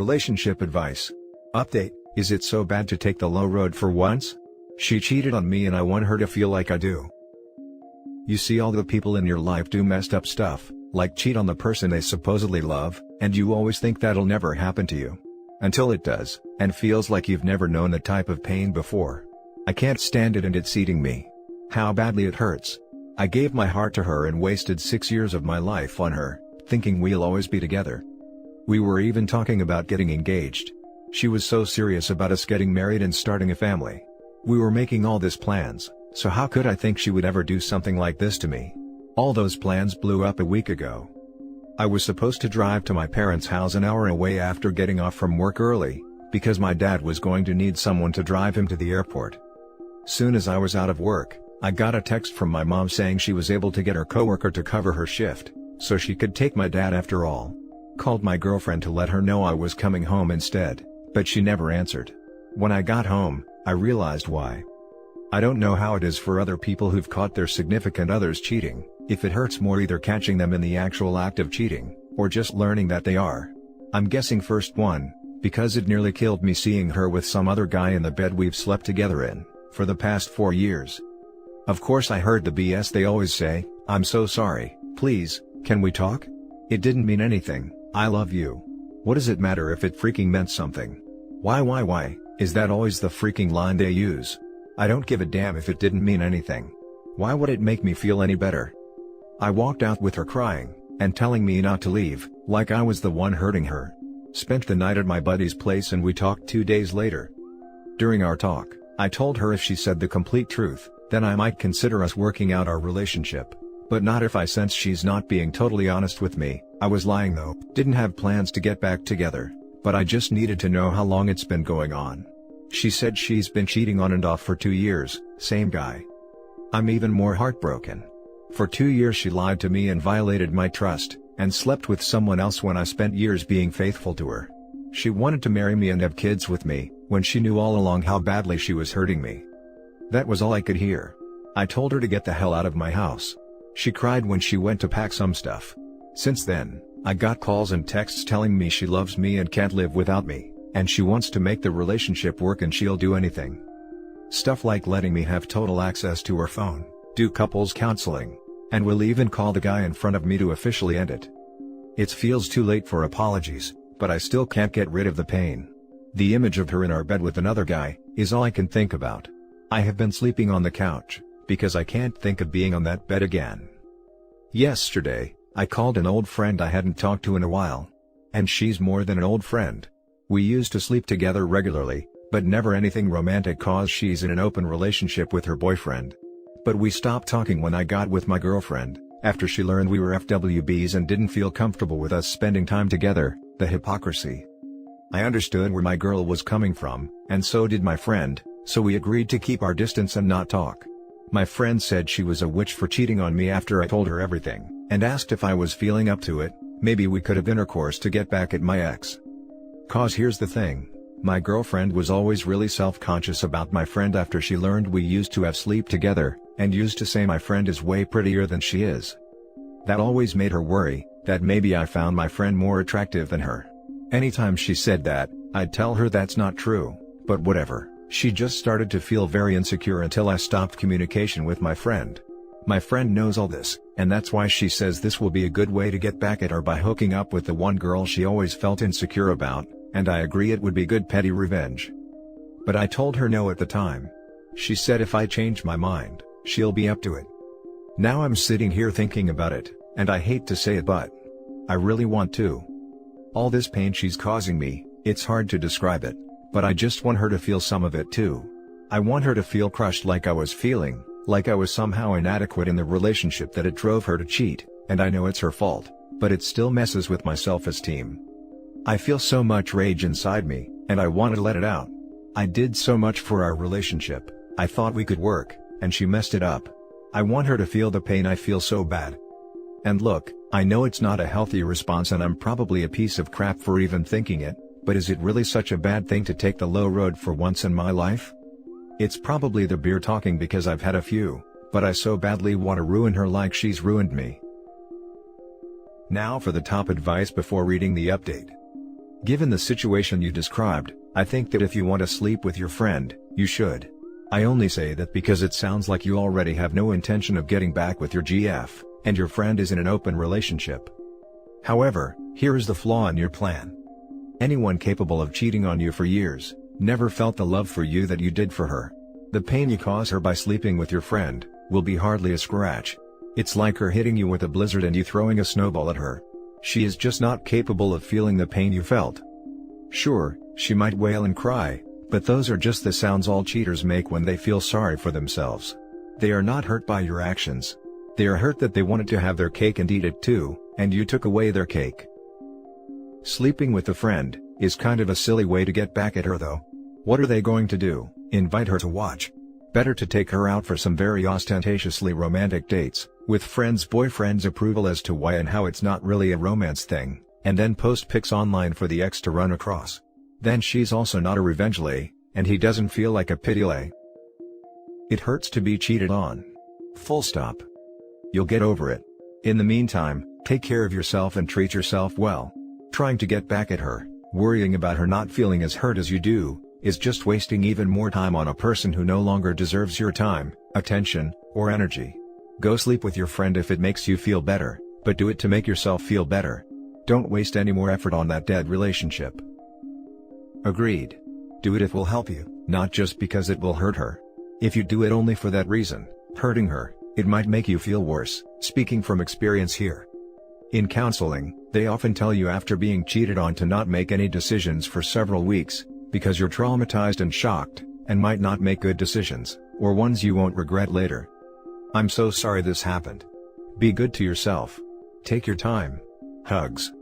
Relationship advice. Update: is it so bad to take the low road for once? She cheated on me and I want her to feel like I do. You see, all the people in your life do messed up stuff, like cheat on the person they supposedly love, and you always think that'll never happen to you. Until it does, and feels like you've never known that type of pain before. I can't stand it and it's eating me. How badly it hurts. I gave my heart to her and wasted 6 years of my life on her, thinking we'll always be together. We were even talking about getting engaged. She was so serious about us getting married and starting a family. We were making all these plans, so how could I think she would ever do something like this to me? All those plans blew up a week ago. I was supposed to drive to my parents' house an hour away after getting off from work early, because my dad was going to need someone to drive him to the airport. Soon as I was out of work, I got a text from my mom saying she was able to get her coworker to cover her shift, so she could take my dad after all. Called my girlfriend to let her know I was coming home instead, but she never answered. When I got home, I realized why. I don't know how it is for other people who've caught their significant others cheating, if it hurts more either catching them in the actual act of cheating, or just learning that they are. I'm guessing first one, because it nearly killed me seeing her with some other guy in the bed we've slept together in, for the past 4 years. Of course I heard the BS they always say, "I'm so sorry, please, can we talk? It didn't mean anything, I love you." What does it matter if it freaking meant something? Why, is that always the freaking line they use? I don't give a damn if it didn't mean anything. Why would it make me feel any better? I walked out with her crying, and telling me not to leave, like I was the one hurting her. Spent the night at my buddy's place and we talked 2 days later. During our talk, I told her if she said the complete truth, then I might consider us working out our relationship. But not if I sense she's not being totally honest with me. I was lying though, didn't have plans to get back together, but I just needed to know how long it's been going on. She said she's been cheating on and off for 2 years, same guy. I'm even more heartbroken. For 2 years she lied to me and violated my trust, and slept with someone else when I spent years being faithful to her. She wanted to marry me and have kids with me, when she knew all along how badly she was hurting me. That was all I could hear. I told her to get the hell out of my house. She cried when she went to pack some stuff. Since then, I got calls and texts telling me she loves me and can't live without me, and she wants to make the relationship work and she'll do anything. Stuff like letting me have total access to her phone, do couples counseling, and will even call the guy in front of me to officially end it. It feels too late for apologies, but I still can't get rid of the pain. The image of her in our bed with another guy is all I can think about. I have been sleeping on the couch, because I can't think of being on that bed again. Yesterday, I called an old friend I hadn't talked to in a while. And she's more than an old friend. We used to sleep together regularly, but never anything romantic cause she's in an open relationship with her boyfriend. But we stopped talking when I got with my girlfriend, after she learned we were FWBs and didn't feel comfortable with us spending time together. The hypocrisy. I understood where my girl was coming from, and so did my friend, so we agreed to keep our distance and not talk. My friend said she was a witch for cheating on me after I told her everything, and asked if I was feeling up to it, maybe we could have intercourse to get back at my ex. Cause here's the thing, my girlfriend was always really self-conscious about my friend after she learned we used to have sleep together, and used to say my friend is way prettier than she is. That always made her worry, that maybe I found my friend more attractive than her. Anytime she said that, I'd tell her that's not true, but whatever. She just started to feel very insecure until I stopped communication with my friend. My friend knows all this, and that's why she says this will be a good way to get back at her by hooking up with the one girl she always felt insecure about, and I agree it would be good petty revenge. But I told her no at the time. She said if I change my mind, she'll be up to it. Now I'm sitting here thinking about it, and I hate to say it but I really want to. All this pain she's causing me, it's hard to describe it. But I just want her to feel some of it too. I want her to feel crushed like I was feeling, like I was somehow inadequate in the relationship that it drove her to cheat, and I know it's her fault, but it still messes with my self-esteem. I feel so much rage inside me, and I want to let it out. I did so much for our relationship, I thought we could work, and she messed it up. I want her to feel the pain I feel so bad. And look, I know it's not a healthy response and I'm probably a piece of crap for even thinking it. But is it really such a bad thing to take the low road for once in my life? It's probably the beer talking because I've had a few, but I so badly want to ruin her like she's ruined me. Now for the top advice before reading the update. Given the situation you described, I think that if you want to sleep with your friend, you should. I only say that because it sounds like you already have no intention of getting back with your GF, and your friend is in an open relationship. However, here is the flaw in your plan. Anyone capable of cheating on you for years, never felt the love for you that you did for her. The pain you cause her by sleeping with your friend, will be hardly a scratch. It's like her hitting you with a blizzard and you throwing a snowball at her. She is just not capable of feeling the pain you felt. Sure, she might wail and cry, but those are just the sounds all cheaters make when they feel sorry for themselves. They are not hurt by your actions. They are hurt that they wanted to have their cake and eat it too, and you took away their cake. Sleeping with a friend is kind of a silly way to get back at her though. What are they going to do? Invite her to watch? Better to take her out for some very ostentatiously romantic dates, with friends' boyfriend's approval as to why and how it's not really a romance thing, and then post pics online for the ex to run across. Then she's also not a revenge lay, and he doesn't feel like a pity lay. It hurts to be cheated on. Full stop. You'll get over it. In the meantime, take care of yourself and treat yourself well. Trying to get back at her, worrying about her not feeling as hurt as you do, is just wasting even more time on a person who no longer deserves your time, attention, or energy. Go sleep with your friend if it makes you feel better, but do it to make yourself feel better. Don't waste any more effort on that dead relationship. Agreed. Do it if it will help you, not just because it will hurt her. If you do it only for that reason, hurting her, it might make you feel worse, speaking from experience here. In counseling, they often tell you after being cheated on to not make any decisions for several weeks, because you're traumatized and shocked, and might not make good decisions, or ones you won't regret later. I'm so sorry this happened. Be good to yourself. Take your time. Hugs.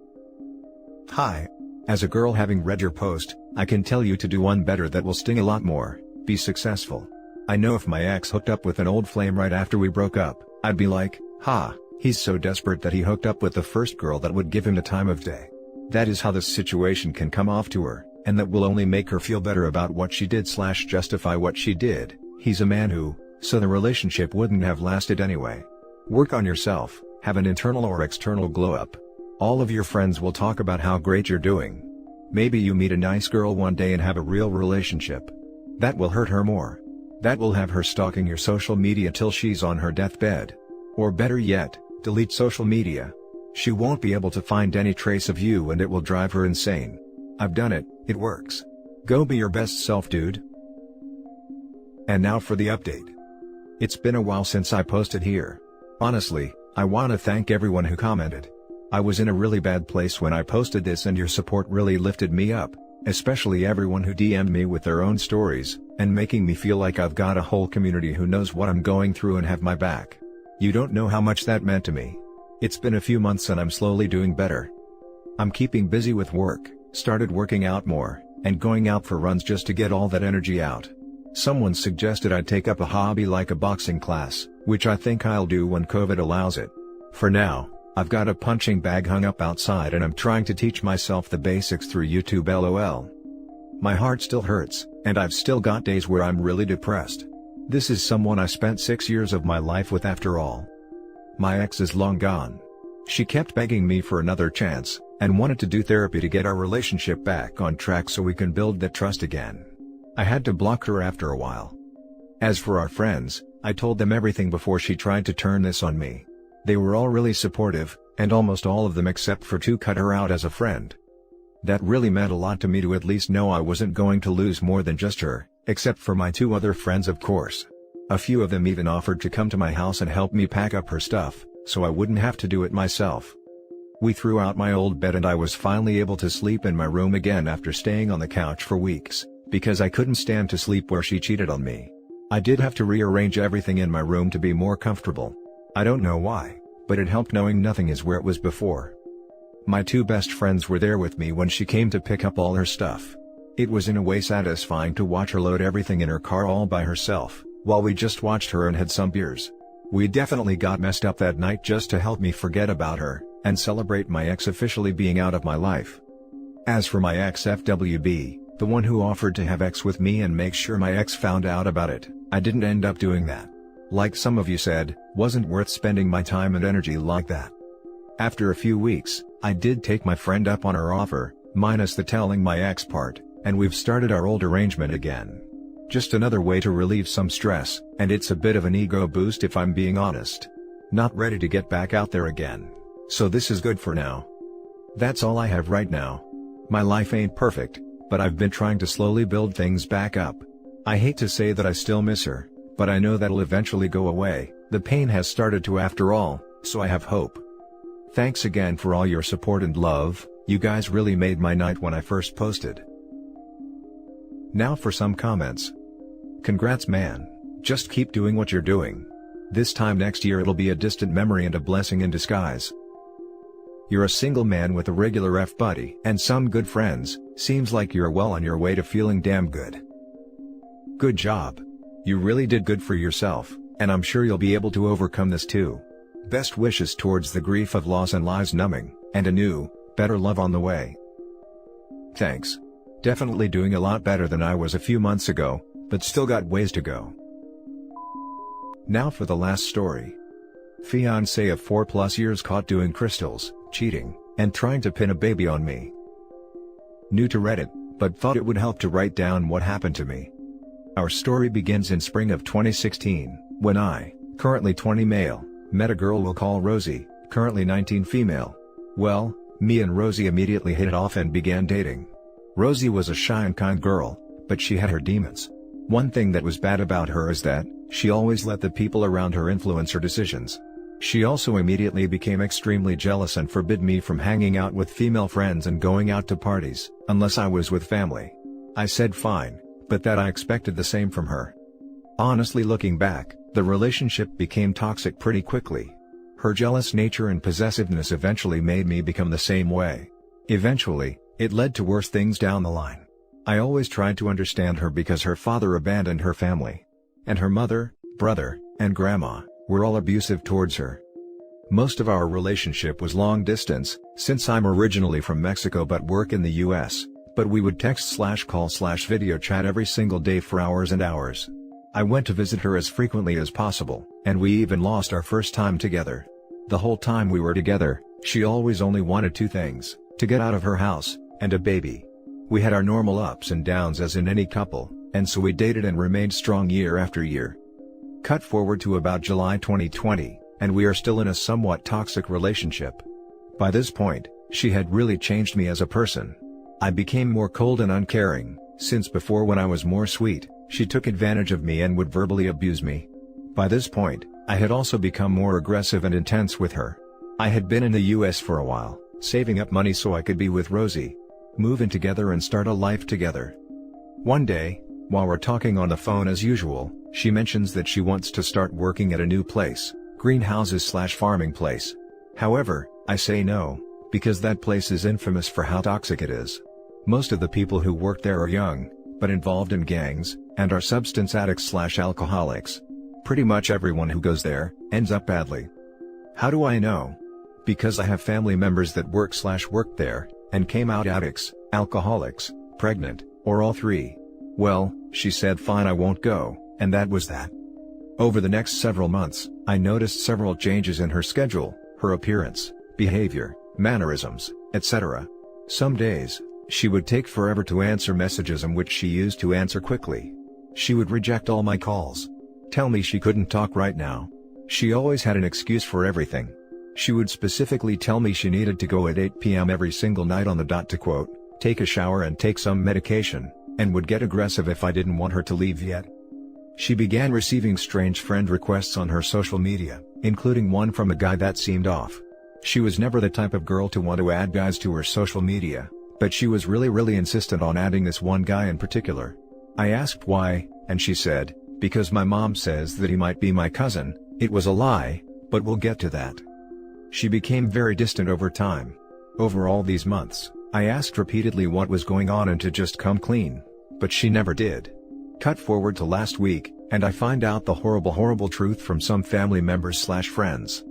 Hi. As a girl having read your post, I can tell you to do one better that will sting a lot more: be successful. I know if my ex hooked up with an old flame right after we broke up, I'd be like, ha, he's so desperate that he hooked up with the first girl that would give him the time of day. That is how this situation can come off to her, and that will only make her feel better about what she did / justify what she did. He's a man who, so the relationship wouldn't have lasted anyway. Work on yourself, have an internal or external glow up. All of your friends will talk about how great you're doing. Maybe you meet a nice girl one day and have a real relationship. That will hurt her more. That will have her stalking your social media till she's on her deathbed. Or better yet, delete social media. She won't be able to find any trace of you and it will drive her insane. I've done it, it works. Go be your best self, dude. And now for the update. It's been a while since I posted here. Honestly, I wanna thank everyone who commented. I was in a really bad place when I posted this and your support really lifted me up, especially everyone who DM'd me with their own stories, and making me feel like I've got a whole community who knows what I'm going through and have my back. You don't know how much that meant to me. It's been a few months and I'm slowly doing better. I'm keeping busy with work, started working out more, and going out for runs just to get all that energy out. Someone suggested I take up a hobby like a boxing class, which I think I'll do when COVID allows it. For now, I've got a punching bag hung up outside and I'm trying to teach myself the basics through YouTube LOL. My heart still hurts, and I've still got days where I'm really depressed. This is someone I spent 6 years of my life with after all. My ex is long gone. She kept begging me for another chance, and wanted to do therapy to get our relationship back on track so we can build that trust again. I had to block her after a while. As for our friends, I told them everything before she tried to turn this on me. They were all really supportive, and almost all of them except for two cut her out as a friend. That really meant a lot to me to at least know I wasn't going to lose more than just her, except for my two other friends of course. A few of them even offered to come to my house and help me pack up her stuff, so I wouldn't have to do it myself. We threw out my old bed and I was finally able to sleep in my room again after staying on the couch for weeks, because I couldn't stand to sleep where she cheated on me. I did have to rearrange everything in my room to be more comfortable. I don't know why, but it helped knowing nothing is where it was before. My two best friends were there with me when she came to pick up all her stuff. It was in a way satisfying to watch her load everything in her car all by herself, while we just watched her and had some beers. We definitely got messed up that night just to help me forget about her, and celebrate my ex officially being out of my life. As for my ex FWB, the one who offered to have sex with me and make sure my ex found out about it, I didn't end up doing that. Like some of you said, wasn't worth spending my time and energy like that. After a few weeks, I did take my friend up on her offer, Minus the telling my ex part, and we've started our old arrangement again. Just another way to relieve some stress, and it's a bit of an ego boost if I'm being honest. Not ready to get back out there again. So this is good for now. That's all I have right now. My life ain't perfect, but I've been trying to slowly build things back up. I hate to say that I still miss her, but I know that'll eventually go away. The pain has started to after all, so I have hope. Thanks again for all your support and love, you guys really made my night when I first posted. Now for some comments. Congrats man, just keep doing what you're doing. This time next year it'll be a distant memory and a blessing in disguise. You're a single man with a regular F-buddy and some good friends, seems like you're well on your way to feeling damn good. Good job. You really did good for yourself, and I'm sure you'll be able to overcome this too. Best wishes towards the grief of loss and lives numbing, and a new, better love on the way. Thanks. Definitely doing a lot better than I was a few months ago, but still got ways to go. Now for the last story. Fiancé of 4+ years caught doing crystals, cheating, and trying to pin a baby on me. New to Reddit, but thought it would help to write down what happened to me. Our story begins in spring of 2016, when I, currently 20 male, met a girl we'll call Rosie, currently 19 female. Well, me and Rosie immediately hit it off and began dating. Rosie was a shy and kind girl, but she had her demons. One thing that was bad about her is that, she always let the people around her influence her decisions. She also immediately became extremely jealous and forbid me from hanging out with female friends and going out to parties, unless I was with family. I said fine, but that I expected the same from her. Honestly, looking back, the relationship became toxic pretty quickly. Her jealous nature and possessiveness eventually made me become the same way. Eventually, it led to worse things down the line. I always tried to understand her because her father abandoned her family. And her mother, brother, and grandma were all abusive towards her. Most of our relationship was long distance, since I'm originally from Mexico but work in the US, but we would text/call/video chat every single day for hours and hours. I went to visit her as frequently as possible, and we even lost our first time together. The whole time we were together, she always only wanted two things: to get out of her house, and a baby. We had our normal ups and downs as in any couple, and so we dated and remained strong year after year. Cut forward to about July 2020, and we are still in a somewhat toxic relationship. By this point, she had really changed me as a person. I became more cold and uncaring, since before when I was more sweet, she took advantage of me and would verbally abuse me. By this point, I had also become more aggressive and intense with her. I had been in the US for a while, saving up money so I could be with Rosie, move in together and start a life together. One day, while we're talking on the phone as usual, she mentions that she wants to start working at a new place, greenhouses/farming place. However, I say no, because that place is infamous for how toxic it is. Most of the people who work there are young, but involved in gangs, and are substance addicts/alcoholics. Pretty much everyone who goes there, ends up badly. How do I know? Because I have family members that worked there, and came out addicts, alcoholics, pregnant, or all three. Well, she said fine, I won't go, and that was that. Over the next several months, I noticed several changes in her schedule, her appearance, behavior, mannerisms, etc. Some days, she would take forever to answer messages in which she used to answer quickly. She would reject all my calls. Tell me she couldn't talk right now. She always had an excuse for everything. She would specifically tell me she needed to go at 8 p.m. every single night on the dot to quote, take a shower and take some medication, and would get aggressive if I didn't want her to leave yet. She began receiving strange friend requests on her social media, including one from a guy that seemed off. She was never the type of girl to want to add guys to her social media, but she was really insistent on adding this one guy in particular. I asked why, and she said, because my mom says that he might be my cousin. It was a lie, but we'll get to that. She became very distant over time. Over all these months, I asked repeatedly what was going on and to just come clean, but she never did. Cut forward to last week, and I find out the horrible truth from some family members/friends.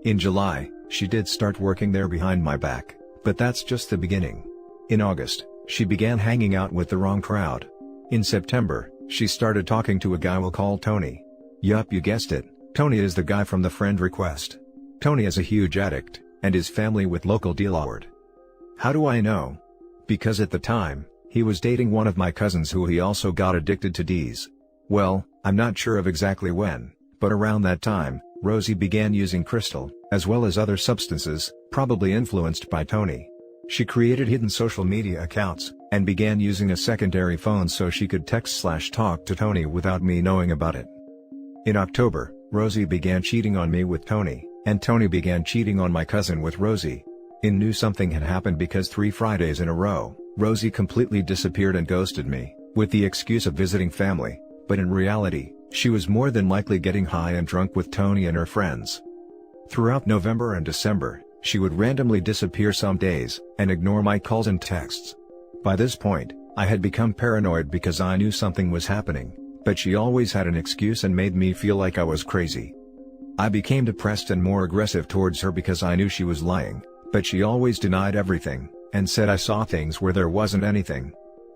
In July, she did start working there behind my back, but that's just the beginning. In August, she began hanging out with the wrong crowd. In September, she started talking to a guy we'll call Tony. Yup, you guessed it, Tony is the guy from the friend request. Tony is a huge addict, and his family with local deal lord. How do I know? because at the time, he was dating one of my cousins who he also got addicted to D's. Well, I'm not sure of exactly when, but around that time, Rosie began using crystal, as well as other substances, probably influenced by Tony. She created hidden social media accounts, and began using a secondary phone so she could text/talk to Tony without me knowing about it. In October, Rosie began cheating on me with Tony, and Tony began cheating on my cousin with Rosie. I knew something had happened because 3 Fridays in a row, Rosie completely disappeared and ghosted me, with the excuse of visiting family, but in reality, she was more than likely getting high and drunk with Tony and her friends. Throughout November and December, she would randomly disappear some days, and ignore my calls and texts. By this point, I had become paranoid because I knew something was happening, but she always had an excuse and made me feel like I was crazy. I became depressed and more aggressive towards her because I knew she was lying, but she always denied everything, and said I saw things where there wasn't anything.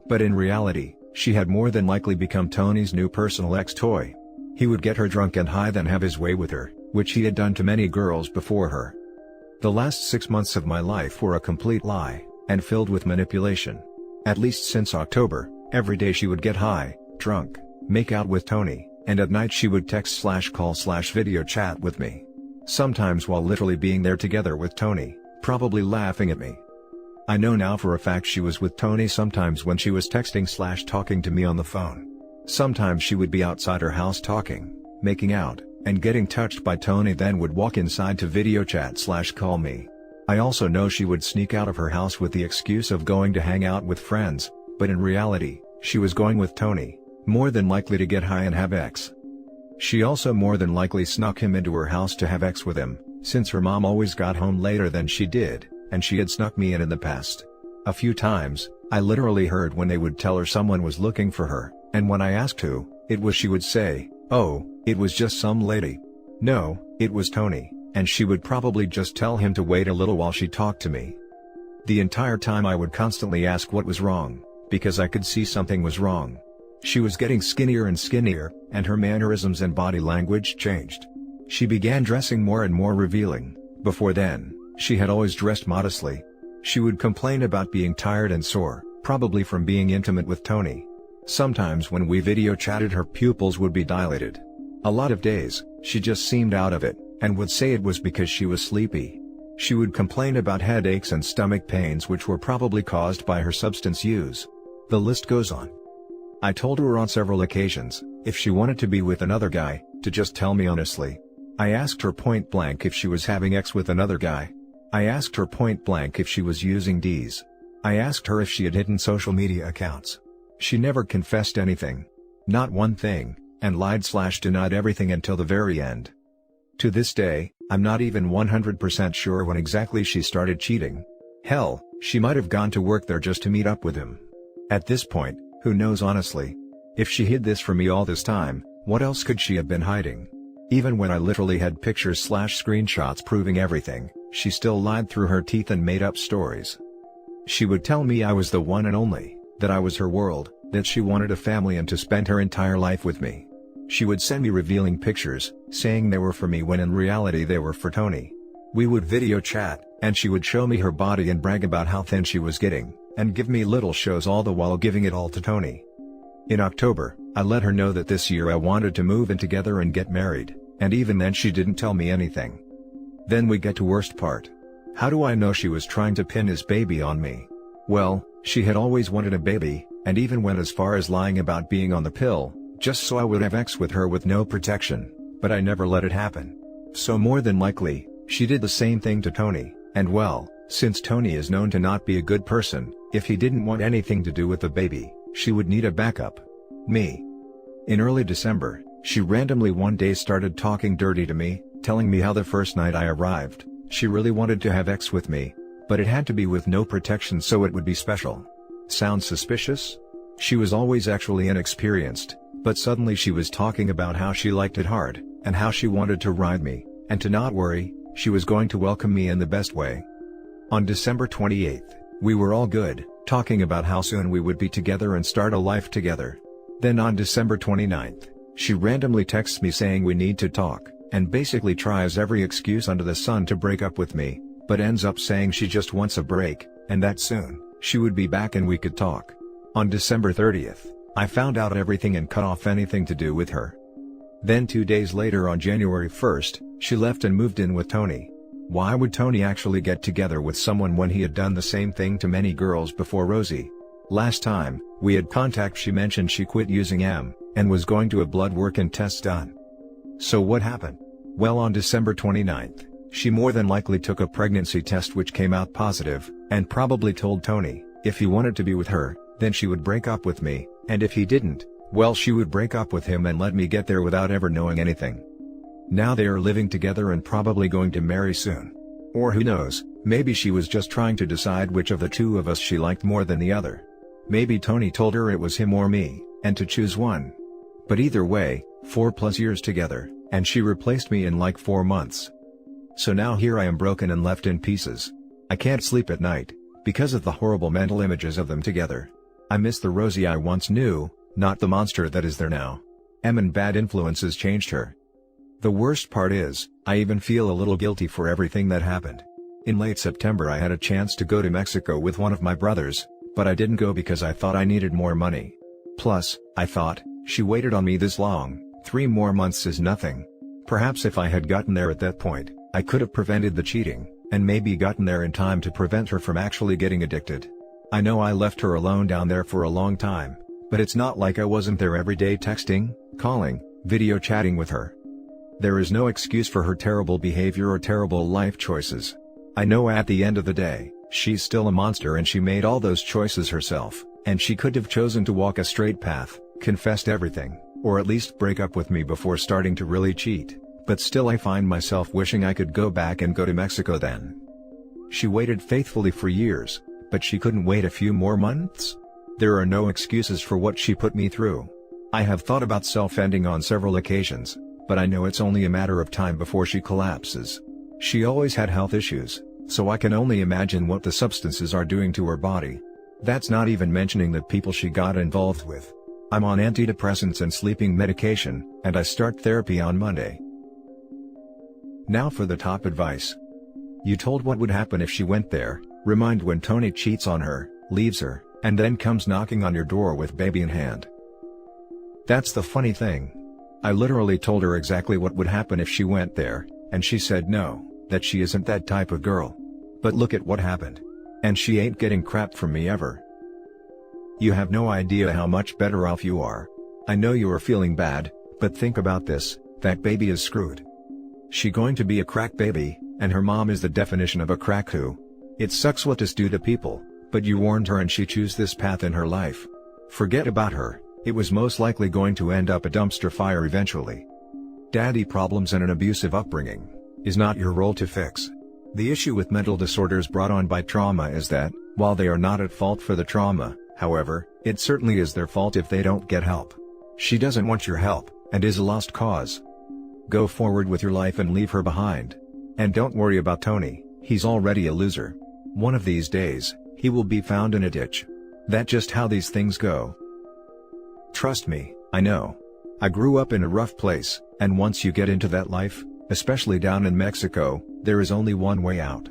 But in reality, she had more than likely become Tony's new personal ex-toy. He would get her drunk and high then have his way with her, which he had done to many girls before her. The last 6 months of my life were a complete lie, and filled with manipulation. At least since October, every day she would get high, drunk, make out with Tony, and at night she would text/call/video chat with me. Sometimes while literally being there together with Tony, probably laughing at me. I know now for a fact she was with Tony sometimes when she was texting/talking to me on the phone. Sometimes she would be outside her house talking, making out, and getting touched by Tony, then would walk inside to video chat/call me. I also know she would sneak out of her house with the excuse of going to hang out with friends, but in reality, she was going with Tony, more than likely to get high and have sex. She also more than likely snuck him into her house to have sex with him, since her mom always got home later than she did, and she had snuck me in the past. A few times, I literally heard when they would tell her someone was looking for her, and when I asked who it was she would say, "Oh, it was just some lady." No, it was Tony, and she would probably just tell him to wait a little while she talked to me. The entire time I would constantly ask what was wrong, because I could see something was wrong. She was getting skinnier and skinnier, and her mannerisms and body language changed. She began dressing more and more revealing. Before then, she had always dressed modestly. She would complain about being tired and sore, probably from being intimate with Tony. Sometimes when we video chatted her pupils would be dilated. A lot of days, she just seemed out of it, and would say it was because she was sleepy. She would complain about headaches and stomach pains which were probably caused by her substance use. The list goes on. I told her on several occasions, if she wanted to be with another guy, to just tell me honestly. I asked her point blank if she was having sex with another guy. I asked her point blank if she was using D's. I asked her if she had hidden social media accounts. She never confessed anything. Not one thing, and lied/denied everything until the very end. To this day, I'm not even 100% sure when exactly she started cheating. Hell, she might have gone to work there just to meet up with him. At this point, who knows honestly? If she hid this from me all this time, what else could she have been hiding? Even when I literally had pictures/screenshots proving everything, she still lied through her teeth and made up stories. She would tell me I was the one and only, that I was her world, that she wanted a family and to spend her entire life with me. She would send me revealing pictures, saying they were for me when in reality they were for Tony. We would video chat, and she would show me her body and brag about how thin she was getting, and give me little shows all the while giving it all to Tony. In October, I let her know that this year I wanted to move in together and get married, and even then she didn't tell me anything. Then we get to worst part. How do I know she was trying to pin his baby on me? Well, she had always wanted a baby, and even went as far as lying about being on the pill, just so I would have sex with her with no protection, but I never let it happen. So more than likely, she did the same thing to Tony, and well, since Tony is known to not be a good person, if he didn't want anything to do with the baby, she would need a backup. Me. In early December, she randomly one day started talking dirty to me, telling me how the first night I arrived, she really wanted to have sex with me, but it had to be with no protection so it would be special. Sounds suspicious? She was always actually inexperienced, but suddenly she was talking about how she liked it hard, and how she wanted to ride me, and to not worry, she was going to welcome me in the best way. On December 28th, we were all good, talking about how soon we would be together and start a life together. Then on December 29th, she randomly texts me saying we need to talk, and basically tries every excuse under the sun to break up with me, but ends up saying she just wants a break, and that soon. she would be back and we could talk. On December 30th, I found out everything and cut off anything to do with her. Then 2 days later on January 1st, she left and moved in with Tony. Why would Tony actually get together with someone when he had done the same thing to many girls before Rosie? Last time we had contact she mentioned she quit using M, and was going to have blood work and tests done. So what happened? Well, on December 29th, she more than likely took a pregnancy test which came out positive, and probably told Tony, if he wanted to be with her, then she would break up with me, and if he didn't, well, she would break up with him and let me get there without ever knowing anything. Now they are living together and probably going to marry soon. Or who knows, maybe she was just trying to decide which of the two of us she liked more than the other. Maybe Tony told her it was him or me, and to choose one. But either way, 4+ years together, and she replaced me in like 4 months. So now here I am broken and left in pieces. I can't sleep at night, because of the horrible mental images of them together. I miss the Rosie I once knew, not the monster that is there now. And bad influences changed her. The worst part is, I even feel a little guilty for everything that happened. In late September I had a chance to go to Mexico with one of my brothers, but I didn't go because I thought I needed more money. Plus, I thought, she waited on me this long, 3 more months is nothing. Perhaps if I had gotten there at that point, I could have prevented the cheating, and maybe gotten there in time to prevent her from actually getting addicted. I know I left her alone down there for a long time, but it's not like I wasn't there every day texting, calling, video chatting with her. There is no excuse for her terrible behavior or terrible life choices. I know at the end of the day, she's still a monster and she made all those choices herself, and she could have chosen to walk a straight path, confessed everything, or at least break up with me before starting to really cheat, but still I find myself wishing I could go back and go to Mexico then. She waited faithfully for years, but she couldn't wait a few more months? There are no excuses for what she put me through. I have thought about self-ending on several occasions, but I know it's only a matter of time before she collapses. She always had health issues, so I can only imagine what the substances are doing to her body. That's not even mentioning the people she got involved with. I'm on antidepressants and sleeping medication, and I start therapy on Monday. Now for the top advice. You told what would happen if she went there, remind when Tony cheats on her, leaves her, and then comes knocking on your door with baby in hand. That's the funny thing. I literally told her exactly what would happen if she went there, and she said no, that she isn't that type of girl. But look at what happened. And she ain't getting crap from me ever. You have no idea how much better off you are. I know you are feeling bad, but think about this, that baby is screwed. She going to be a crack baby, and her mom is the definition of a crack who. It sucks what this do to people, but you warned her and she chose this path in her life. Forget about her, it was most likely going to end up a dumpster fire eventually. Daddy problems and an abusive upbringing is not your role to fix. The issue with mental disorders brought on by trauma is that, while they are not at fault for the trauma, however, it certainly is their fault if they don't get help. She doesn't want your help, and is a lost cause. Go forward with your life and leave her behind. And don't worry about Tony, he's already a loser. One of these days, he will be found in a ditch. That's just how these things go. Trust me, I know. I grew up in a rough place, and once you get into that life, especially down in Mexico, there is only one way out.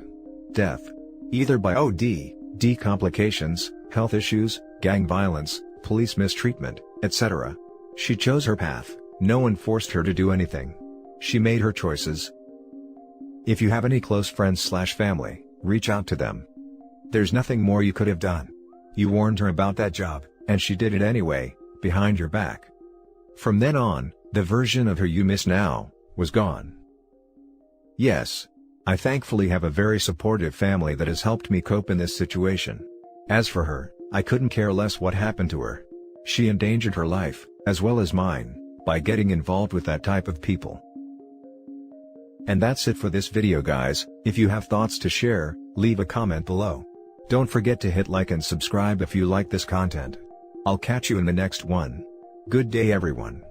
Death. Either by OD, complications, health issues, gang violence, police mistreatment, etc. She chose her path, no one forced her to do anything. She made her choices. If you have any close friends/family, reach out to them. There's nothing more you could have done. You warned her about that job, and she did it anyway, behind your back. From then on, the version of her you miss now, was gone. Yes. I thankfully have a very supportive family that has helped me cope in this situation. As for her, I couldn't care less what happened to her. She endangered her life, as well as mine, by getting involved with that type of people. And that's it for this video guys. If you have thoughts to share, leave a comment below. Don't forget to hit like and subscribe if you like this content. I'll catch you in the next one. Good day everyone.